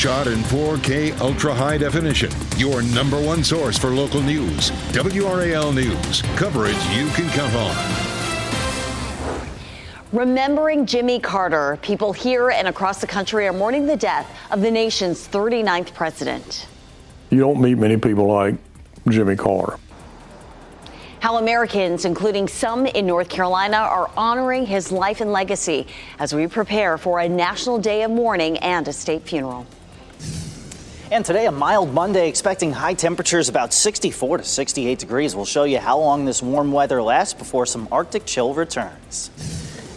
shot in 4K ultra high definition. Your number one source for local news. WRAL News. Coverage you can count on. Remembering Jimmy Carter, people here and across the country are mourning the death of the nation's 39th president. You don't meet many people like Jimmy Carter. How Americans, including some in North Carolina, are honoring his life and legacy as we prepare for a national day of mourning and a state funeral. And today, a mild Monday, expecting high temperatures about 64 to 68 degrees. We'll show you how long this warm weather lasts before some Arctic chill returns.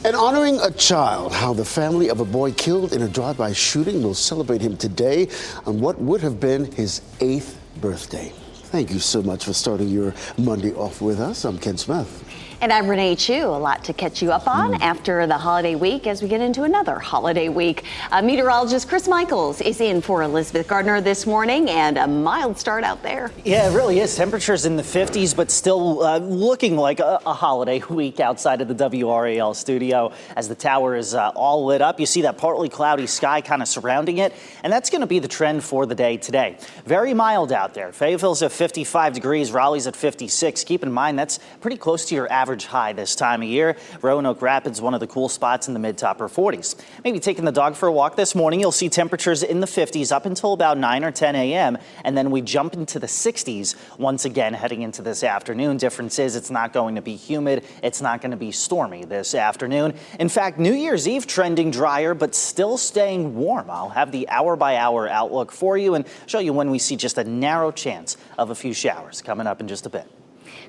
And honoring a child, how the family of a boy killed in a drive-by shooting will celebrate him today on what would have been his 8th birthday. Thank you so much for starting your Monday off with us. I'm Ken Smith. And I'm Renee Chu. A lot to catch you up on after the holiday week as we get into another holiday week. Meteorologist Chris Michaels is in for Elizabeth Gardner this morning, and a mild start out there. Yeah, it really is. Temperatures in the 50s, but still looking like a holiday week outside of the WRAL studio as the tower is all lit up. You see that partly cloudy sky kind of surrounding it, and that's going to be the trend for the day today. Very mild out there. Fayetteville's at 55 degrees, Raleigh's at 56. Keep in mind that's pretty close to your average high this time of year. Roanoke Rapids, one of the cool spots in the mid to upper 40s. Maybe taking the dog for a walk this morning, you'll see temperatures in the 50s up until about 9 or 10 a.m. And then we jump into the 60s once again heading into this afternoon. Difference is it's not going to be humid. It's not going to be stormy this afternoon. In fact, New Year's Eve trending drier, but still staying warm. I'll have the hour by hour outlook for you and show you when we see just a narrow chance of a few showers coming up in just a bit.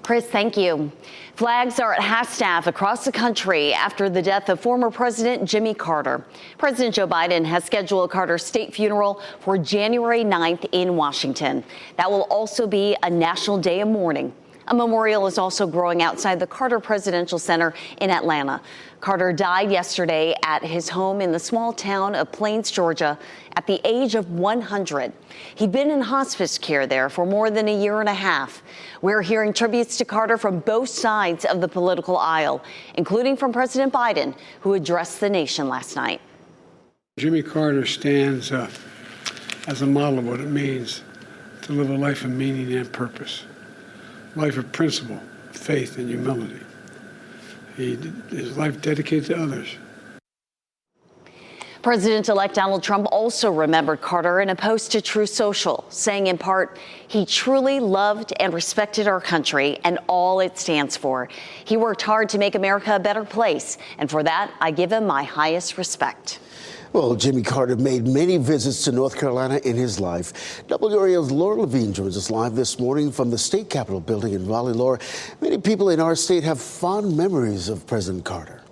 Chris, thank you. Flags are at half-staff across the country after the death of former President Jimmy Carter. President Joe Biden has scheduled Carter's state funeral for January 9th in Washington. That will also be a national day of mourning. A memorial is also growing outside the Carter Presidential Center in Atlanta. Carter died yesterday at his home in the small town of Plains, Georgia, at the age of 100. He'd been in hospice care there for more than a year and a half. We're hearing tributes to Carter from both sides of the political aisle, including from President Biden, who addressed the nation last night. Jimmy Carter stands as a model of what it means to live a life of meaning and purpose. Life of principle, faith, and humility. His life dedicated to others. President-elect Donald Trump also remembered Carter in a post to Truth Social, saying in part, he truly loved and respected our country and all it stands for. He worked hard to make America a better place, and for that, I give him my highest respect. Well, Jimmy Carter made many visits to North Carolina in his life. WRAL's Laura Levine joins us live this morning from the state capitol building in Raleigh. Laura, many people in our state have fond memories of President Carter.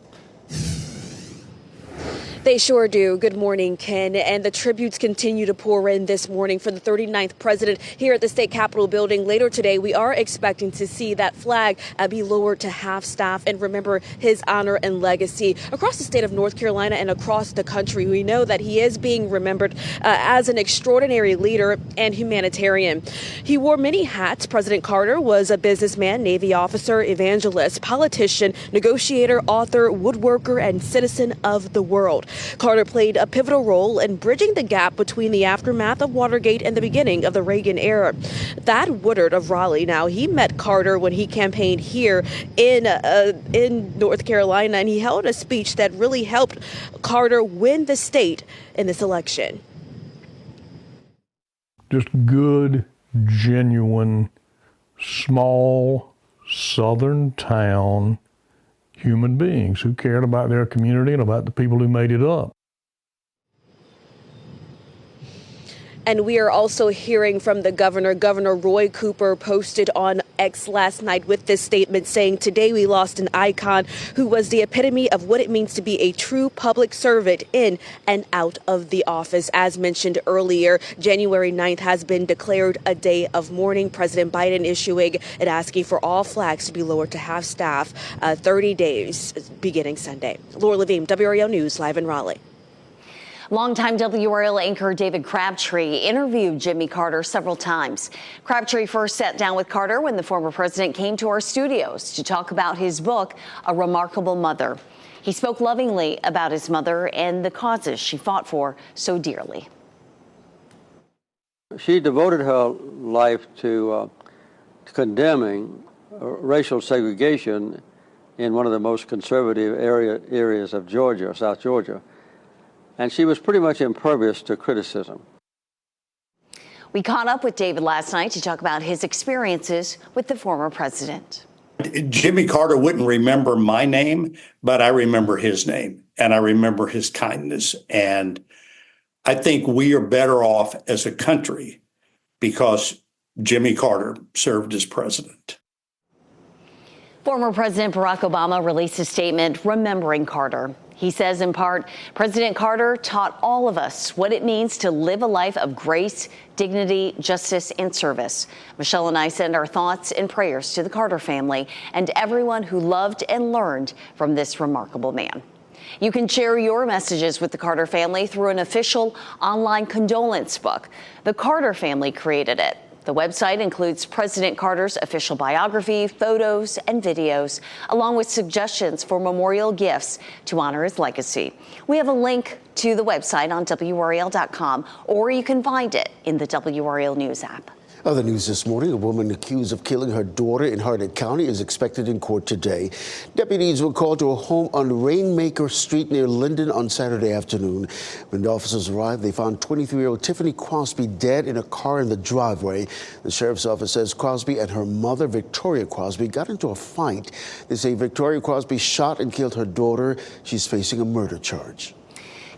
They sure do. Good morning, Ken. And the tributes continue to pour in this morning for the 39th president here at the state capitol building. Later today, we are expecting to see that flag be lowered to half-staff and remember his honor and legacy. Across the state of North Carolina and across the country, we know that he is being remembered as an extraordinary leader and humanitarian. He wore many hats. President Carter was a businessman, Navy officer, evangelist, politician, negotiator, author, woodworker, and citizen of the world. Carter played a pivotal role in bridging the gap between the aftermath of Watergate and the beginning of the Reagan era. Thad Woodard of Raleigh, now, he met Carter when he campaigned here in North Carolina, and he held a speech that really helped Carter win the state in this election. Just good, genuine, small, southern town human beings who cared about their community and about the people who made it up. And we are also hearing from the governor. Governor Roy Cooper posted on X last night with this statement saying, today we lost an icon who was the epitome of what it means to be a true public servant in and out of the office. As mentioned earlier, January 9th has been declared a day of mourning. President Biden issuing and asking for all flags to be lowered to half-staff 30 days beginning Sunday. Laura Levine, WRAL News, live in Raleigh. Longtime WRAL anchor David Crabtree interviewed Jimmy Carter several times. Crabtree first sat down with Carter when the former president came to our studios to talk about his book, A Remarkable Mother. He spoke lovingly about his mother and the causes she fought for so dearly. She devoted her life to condemning racial segregation in one of the most conservative areas of Georgia, South Georgia. And she was pretty much impervious to criticism. We caught up with David last night to talk about his experiences with the former president. Jimmy Carter wouldn't remember my name, but I remember his name, and I remember his kindness. And I think we are better off as a country because Jimmy Carter served as president. Former President Barack Obama released a statement remembering Carter. He says, in part, President Carter taught all of us what it means to live a life of grace, dignity, justice, and service. Michelle and I send our thoughts and prayers to the Carter family and everyone who loved and learned from this remarkable man. You can share your messages with the Carter family through an official online condolence book. The Carter family created it. The website includes President Carter's official biography, photos, and videos, along with suggestions for memorial gifts to honor his legacy. We have a link to the website on WRAL.com, or you can find it in the WRAL News app. Other news this morning, a woman accused of killing her daughter in Hardin County is expected in court today. Deputies were called to a home on Rainmaker Street near Linden on Saturday afternoon. When the officers arrived, they found 23-year-old Tiffany Crosby dead in a car in the driveway. The sheriff's office says Crosby and her mother, Victoria Crosby, got into a fight. They say Victoria Crosby shot and killed her daughter. She's facing a murder charge.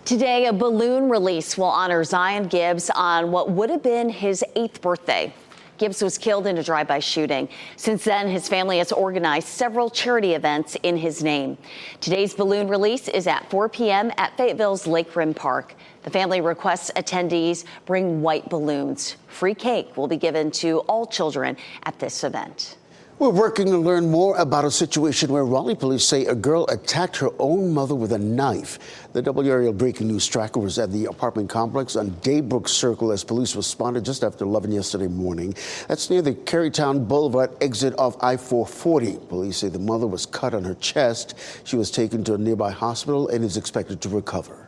Today, a balloon release will honor Zion Gibbs on what would have been his 8th birthday. Gibbs was killed in a drive-by shooting. Since then, his family has organized several charity events in his name. Today's balloon release is at 4 p.m. at Fayetteville's Lake Rim Park. The family requests attendees bring white balloons. Free cake will be given to all children at this event. We're working to learn more about a situation where Raleigh police say a girl attacked her own mother with a knife. The WRAL breaking news tracker was at the apartment complex on Daybrook Circle as police responded just after 11 yesterday morning. That's near the Carytown Boulevard exit off I-440. Police say the mother was cut on her chest. She was taken to a nearby hospital and is expected to recover.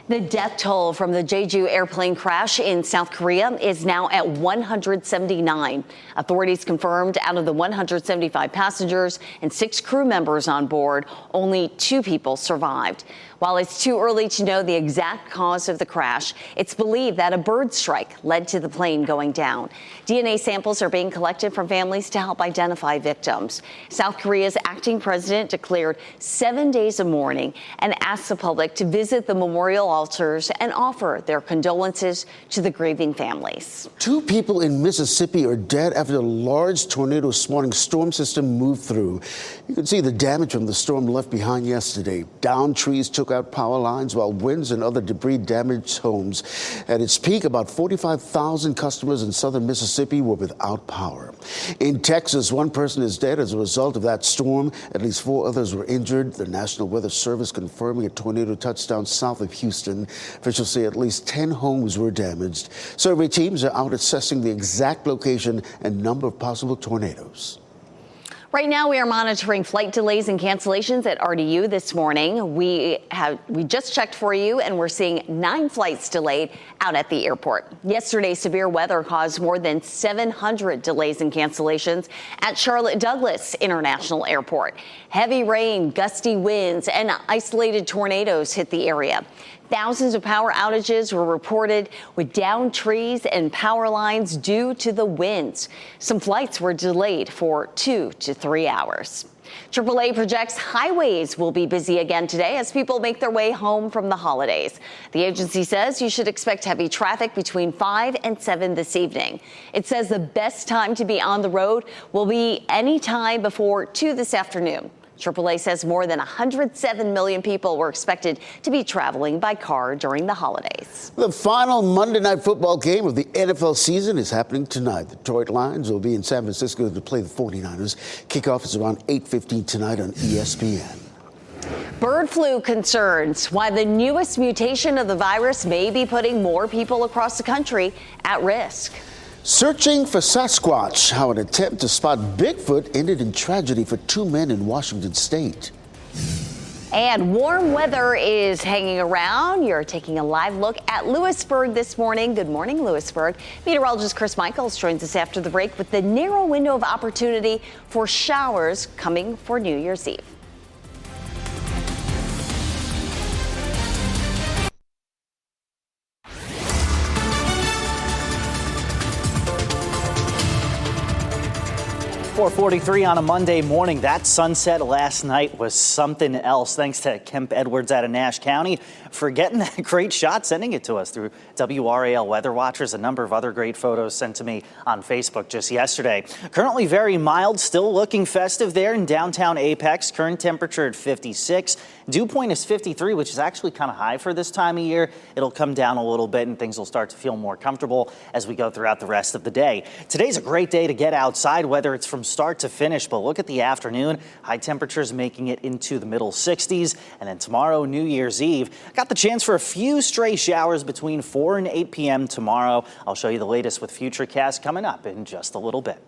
The death toll from the Jeju airplane crash in South Korea is now at 179. Authorities confirmed out of the 175 passengers and 6 crew members on board, only 2 people survived. While it's too early to know the exact cause of the crash, it's believed that a bird strike led to the plane going down. DNA samples are being collected from families to help identify victims. South Korea's acting president declared 7 days of mourning and asked the public to visit the memorial altars and offer their condolences to the grieving families. 2 people in Mississippi are dead after a large tornado this morning storm system moved through. You can see the damage from the storm left behind yesterday. Downed trees took out power lines while winds and other debris damaged homes. At its peak, about 45,000 customers in southern Mississippi were without power. In Texas, 1 person is dead as a result of that storm. At least 4 others were injured. The National Weather Service confirming a tornado touchdown south of Houston. Officials say at least 10 homes were damaged. Survey teams are out assessing the exact location and number of possible tornadoes. Right now, we are monitoring flight delays and cancellations at RDU this morning. We just checked for you, and we're seeing 9 flights delayed out at the airport. Yesterday, severe weather caused more than 700 delays and cancellations at Charlotte Douglas International Airport. Heavy rain, gusty winds, and isolated tornadoes hit the area. Thousands of power outages were reported with downed trees and power lines due to the winds. Some flights were delayed for 2 to 3 hours. AAA projects highways will be busy again today as people make their way home from the holidays. The agency says you should expect heavy traffic between 5 and 7 this evening. It says the best time to be on the road will be any time before 2 this afternoon. AAA says more than 107 million people were expected to be traveling by car during the holidays. The final Monday Night Football game of the NFL season is happening tonight. The Detroit Lions will be in San Francisco to play the 49ers. Kickoff is around 8:15 tonight on ESPN. Bird flu concerns. Why the newest mutation of the virus may be putting more people across the country at risk. Searching for Sasquatch, how an attempt to spot Bigfoot ended in tragedy for 2 men in Washington state. And warm weather is hanging around. You're taking a live look at Lewisburg this morning. Good morning, Lewisburg. Meteorologist Chris Michaels joins us after the break with the narrow window of opportunity for showers coming for New Year's Eve. .43 on a Monday morning. That sunset last night was something else. Thanks to Kemp Edwards out of Nash County for getting that great shot, sending it to us through WRAL Weather Watchers. A number of other great photos sent to me on Facebook just yesterday. Currently very mild, still looking festive there in downtown Apex. Current temperature at 56. Dew point is 53, which is actually kind of high for this time of year. It'll come down a little bit and things will start to feel more comfortable as we go throughout the rest of the day. Today's a great day to get outside, whether it's from start to finish, but look at the afternoon. High temperatures making it into the middle 60s. And then tomorrow, New Year's Eve, got the chance for a few stray showers between 4 and 8 p.m. tomorrow. I'll show you the latest with Futurecast coming up in just a little bit.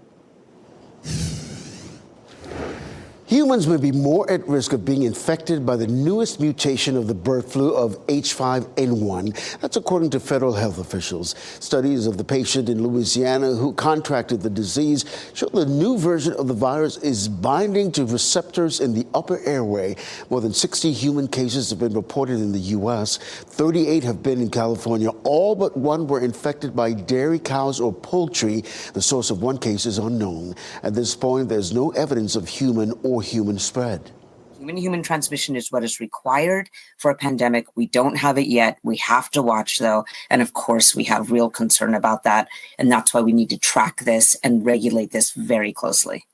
Humans may be more at risk of being infected by the newest mutation of the bird flu of H5N1. That's according to federal health officials. Studies of the patient in Louisiana who contracted the disease show the new version of the virus is binding to receptors in the upper airway. More than 60 human cases have been reported in the U.S. 38 have been in California. All but one were infected by dairy cows or poultry. The source of one case is unknown. At this point, there's no evidence of human or human spread. Human-to-human transmission is what is required for a pandemic. We don't have it yet. We have to watch, though. And of course, we have real concern about that. And that's why we need to track this and regulate this very closely.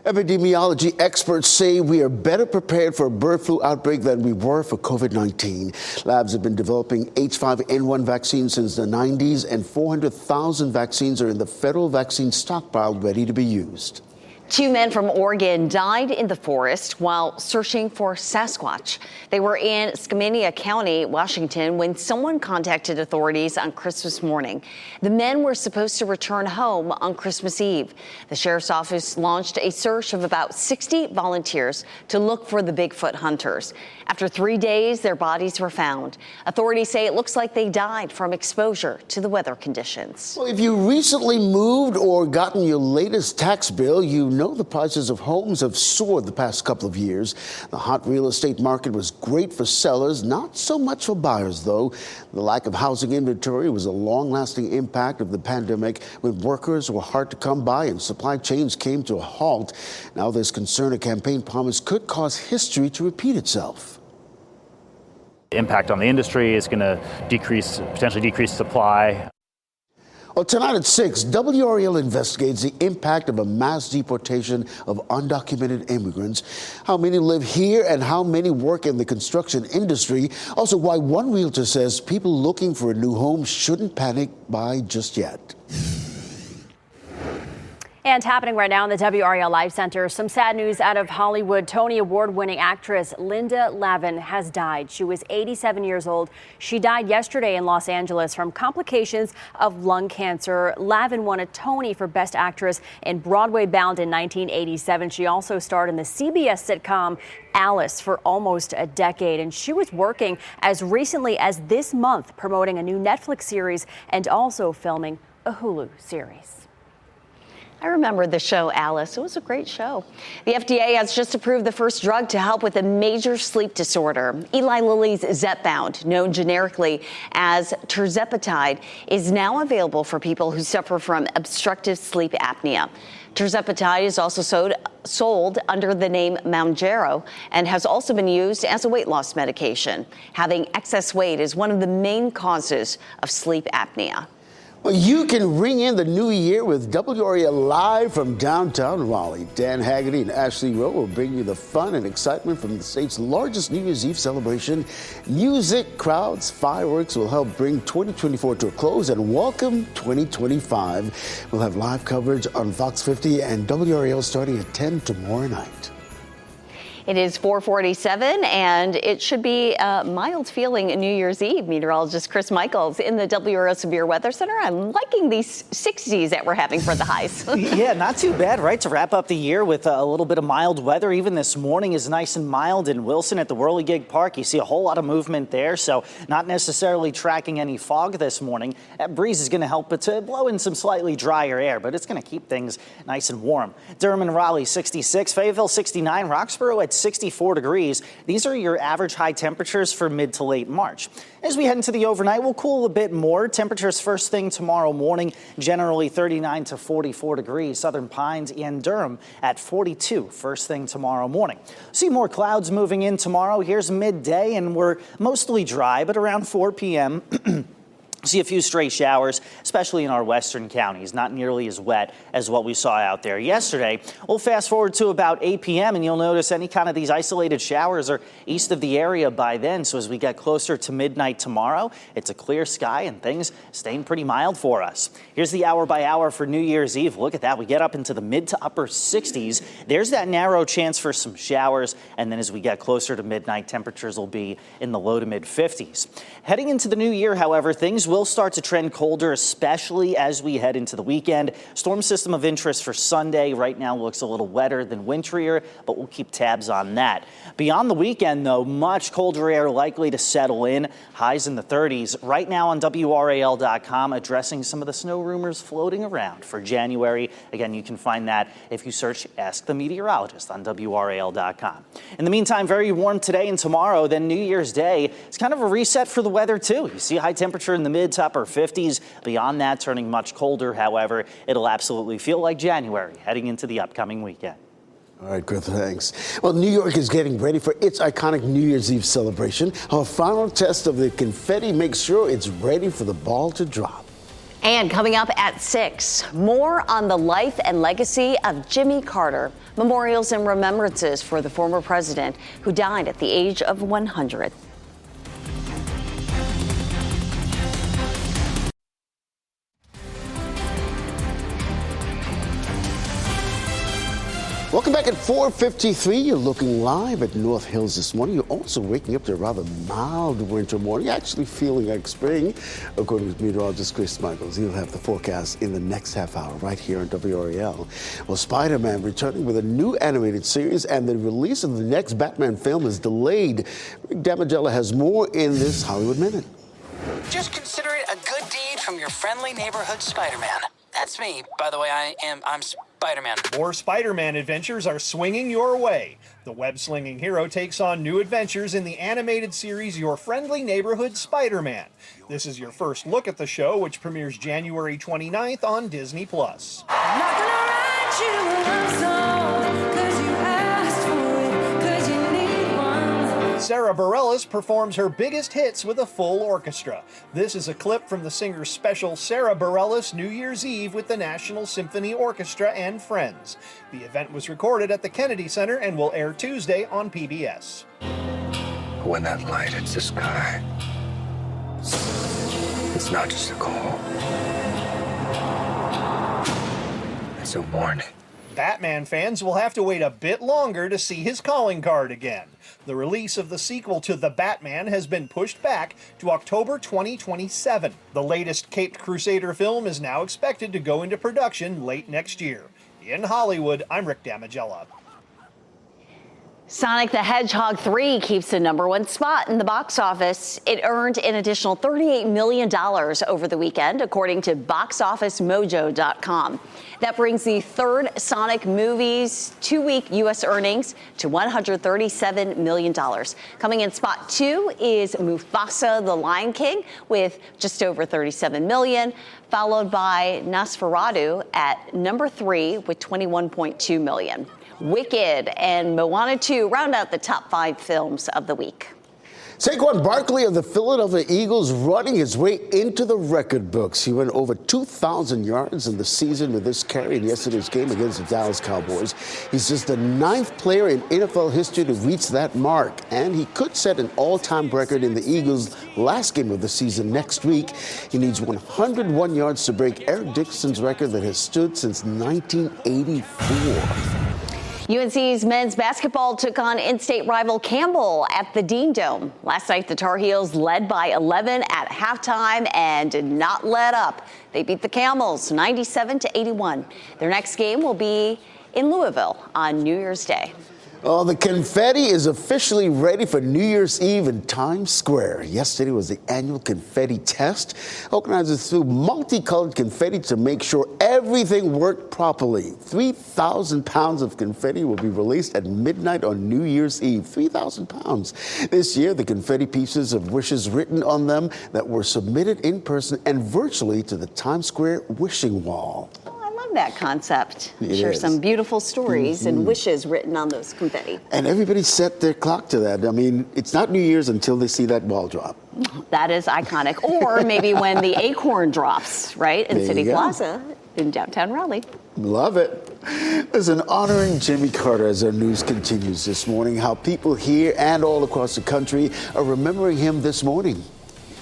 Epidemiology experts say we are better prepared for a bird flu outbreak than we were for COVID-19. Labs have been developing H5N1 vaccines since the 90s, and 400,000 vaccines are in the federal vaccine stockpile ready to be used. 2 men from Oregon died in the forest while searching for Sasquatch. They were in Skamania County, Washington, when someone contacted authorities on Christmas morning. The men were supposed to return home on Christmas Eve. The sheriff's office launched a search of about 60 volunteers to look for the Bigfoot hunters. After 3 days, their bodies were found. Authorities say it looks like they died from exposure to the weather conditions. Well, if you recently moved or gotten your latest tax bill, you know the prices of homes have soared the past couple of years. The hot real estate market was great for sellers, not so much for buyers, though. The lack of housing inventory was a long-lasting impact of the pandemic when workers were hard to come by and supply chains came to a halt. Now there's concern a campaign promise could cause history to repeat itself. The impact on the industry is going to potentially decrease supply. Well, tonight at 6, WRAL investigates the impact of a mass deportation of undocumented immigrants, how many live here and how many work in the construction industry. Also, why one realtor says people looking for a new home shouldn't panic buy just yet. And happening right now in the WRAL Live Center, some sad news out of Hollywood. Tony Award-winning actress Linda Lavin has died. She was 87 years old. She died yesterday in Los Angeles from complications of lung cancer. Lavin won a Tony for Best Actress in Broadway Bound in 1987. She also starred in the CBS sitcom Alice for almost a decade, and she was working as recently as this month promoting a new Netflix series and also filming a Hulu series. I remember the show Alice. It was a great show. The FDA has just approved the first drug to help with a major sleep disorder. Eli Lilly's Zepbound, known generically as tirzepatide, is now available for people who suffer from obstructive sleep apnea. Tirzepatide is also sold under the name Mounjaro and has also been used as a weight loss medication. Having excess weight is one of the main causes of sleep apnea. Well, you can ring in the new year with WRAL live from downtown Raleigh. Dan Haggerty and Ashley Rowe will bring you the fun and excitement from the state's largest New Year's Eve celebration. Music, crowds, fireworks will help bring 2024 to a close and welcome 2025. We'll have live coverage on Fox 50 and WRAL starting at 10 tomorrow night. It is 4:47, and it should be a mild feeling New Year's Eve. Meteorologist Chris Michaels in the WRAL Severe Weather Center. I'm liking these 60s that we're having for the highs. Yeah, not too bad, right? To wrap up the year with a little bit of mild weather. Even this morning is nice and mild in Wilson at the Whirligig Park. You see a whole lot of movement there, so not necessarily tracking any fog this morning. That breeze is going to help it to blow in some slightly drier air, but it's going to keep things nice and warm. Durham and Raleigh 66, Fayetteville 69, Roxborough at 64 degrees. These are your average high temperatures for mid to late March. As we head into the overnight, we'll cool a bit more. Temperatures first thing tomorrow morning, generally 39 to 44 degrees. Southern Pines and Durham at 42 first thing tomorrow morning. See more clouds moving in tomorrow. Here's midday, and we're mostly dry, but around 4 p.m. See a few stray showers, especially in our western counties, not nearly as wet as what we saw out there yesterday. We'll fast forward to about 8 p.m. and you'll notice any kind of these isolated showers are east of the area by then. So as we get closer to midnight tomorrow, it's a clear sky and things staying pretty mild for us. Here's the hour by hour for New Year's Eve. Look at that. We get up into the mid to upper 60s. There's that narrow chance for some showers. And then as we get closer to midnight, temperatures will be in the low to mid 50s. Heading into the new year, however, things will start to trend colder, especially as we head into the weekend. Storm system of interest for Sunday right now looks a little wetter than wintrier, but we'll keep tabs on that. Beyond the weekend, though, much colder air likely to settle in. Highs in the 30s. Right now on WRAL.com, addressing some of the snow rumors floating around for January. Again, you can find that if you search Ask the Meteorologist on WRAL.com. In the meantime, very warm today and tomorrow. Then New Year's Day, it's kind of a reset for the weather, too. You see a high temperature in the mid to upper 50s. Beyond that, turning much colder. However, it'll absolutely feel like January heading into the upcoming weekend. All right, Griff, thanks. Well, New York is getting ready for its iconic New Year's Eve celebration. Our final test of the confetti makes sure it's ready for the ball to drop. And coming up at 6, more on the life and legacy of Jimmy Carter. Memorials and remembrances for the former president who died at the age of 100. Welcome back at 4:53. You're looking live at North Hills this morning. You're also waking up to a rather mild winter morning, actually feeling like spring, according to meteorologist Chris Michaels. He'll have the forecast in the next half hour right here on WRAL. Well, Spider-Man returning with a new animated series, and the release of the next Batman film is delayed. Rick Damigella has more in this Hollywood Minute. Just consider it a good deed from your friendly neighborhood Spider-Man. That's me, by the way. I'm Spider-Man. More Spider-Man adventures are swinging your way. The web-slinging hero takes on new adventures in the animated series Your Friendly Neighborhood Spider-Man. This is your first look at the show, which premieres January 29th on Disney+. Sarah Bareilles performs her biggest hits with a full orchestra. This is a clip from the singer's special Sarah Bareilles New Year's Eve with the National Symphony Orchestra and Friends. The event was recorded at the Kennedy Center and will air Tuesday on PBS. When that light hits the sky, it's not just a call. It's a warning. Batman fans will have to wait a bit longer to see his calling card again. The release of the sequel to The Batman has been pushed back to October 2027. The latest Caped Crusader film is now expected to go into production late next year. In Hollywood, I'm Rick Damigella. Sonic the Hedgehog 3 keeps the #1 spot in the box office. It earned an additional $38 million over the weekend, according to BoxOfficeMojo.com. That brings the third Sonic movie's 2-week U.S. earnings to $137 million. Coming in spot 2 is Mufasa the Lion King with just over $37 million, followed by Nosferatu at number 3 with $21.2 million. Wicked and Moana 2 round out the top 5 films of the week. Saquon Barkley of the Philadelphia Eagles running his way into the record books. He went over 2,000 yards in the season with this carry in yesterday's game against the Dallas Cowboys. He's just the 9th player in NFL history to reach that mark, and he could set an all-time record in the Eagles' last game of the season next week. He needs 101 yards to break Eric Dixon's record that has stood since 1984. UNC's men's basketball took on in-state rival Campbell at the Dean Dome. Last night, the Tar Heels led by 11 at halftime and did not let up. They beat the Camels 97-81. Their next game will be in Louisville on New Year's Day. Oh, the confetti is officially ready for New Year's Eve in Times Square. Yesterday was the annual confetti test. Organizers threw multicolored confetti to make sure everything worked properly. 3,000 pounds of confetti will be released at midnight on New Year's Eve. 3,000 pounds. This year, the confetti pieces of wishes written on them that were submitted in person and virtually to the Times Square wishing wall. That concept. It Sure, is. some beautiful stories and wishes written on those confetti. And everybody set their clock to that. I mean, it's not New Year's until they see that ball drop. That is iconic. Or maybe when the acorn drops, right, in There City you go. Plaza in downtown Raleigh. Love it. Listen, honoring Jimmy Carter as our news continues this morning, how people here and all across the country are remembering him this morning.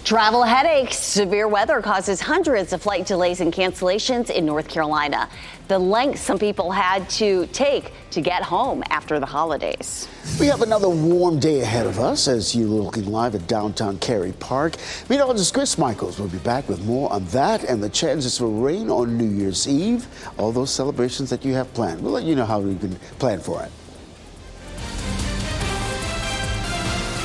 Travel headaches. Severe weather causes hundreds of flight delays and cancellations in North Carolina. The length some people had to take to get home after the holidays. We have another warm day ahead of us as you're looking live at downtown Cary Park. Meteorologist Chris Michaels will be back with more on that and the chances for rain on New Year's Eve. All those celebrations that you have planned. We'll let you know how you can plan for it.